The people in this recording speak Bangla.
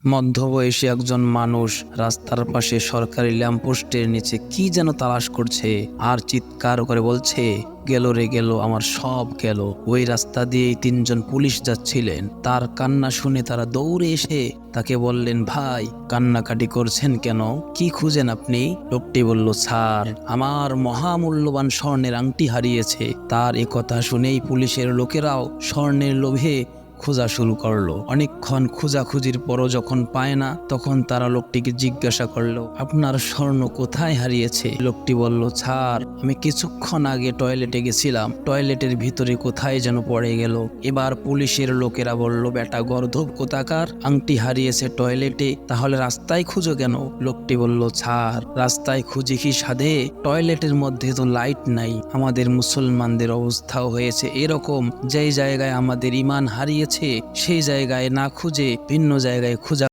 মধ্যবয়সী একজন মানুষ রাস্তার পাশে সরকারি ল্যাম্পপোস্টের নিচে কি যেন তালাশ করছে আর চিৎকার করে বলছে, গেল রে গেল, আমার সব গেল। ওই রাস্তা দিয়েই তিনজন পুলিশ যাচ্ছিলেন। তার কান্না শুনে তারা দৌড়ে এসে তাকে বললেন, ভাই কান্নাকাটি করছেন কেন, কি খুঁজেন আপনি? লোকটি বলল, স্যার আমার মহামূল্যবান স্বর্ণের আংটি হারিয়েছে। তার এ কথা শুনেই পুলিশের লোকেরাও স্বর্ণের লোভে খোঁজা শুরু করলো। অনেকক্ষণ খোঁজাখুঁজির পরও যখন পায় না, তখন তারা লোকটিকে জিজ্ঞাসা করলো, আপনার স্বর্ণ কোথায় হারিয়েছে? লোকটি বলল, স্যার আমি কিছুক্ষণ আগে টয়লেটে গেছিলাম, টয়লেটের ভিতরে কোথায় যেন পড়ে গেল। এবার পুলিশের লোকেরা বলল, বেটা গর্ধব কোথাকার, আংটি হারিয়েছে টয়লেটে, তাহলে রাস্তায় খুঁজো কেন? লোকটি বলল, স্যার রাস্তায় খুঁজি কি সাধে, টয়লেটের মধ্যে তো লাইট নাই। আমাদের মুসলমানদের অবস্থাও হয়েছে এরকম, যেই জায়গায় আমাদের ঈমান হারিয়েছে সেই জায়গায় না খুঁজে ভিন্ন জায়গায় খোঁজা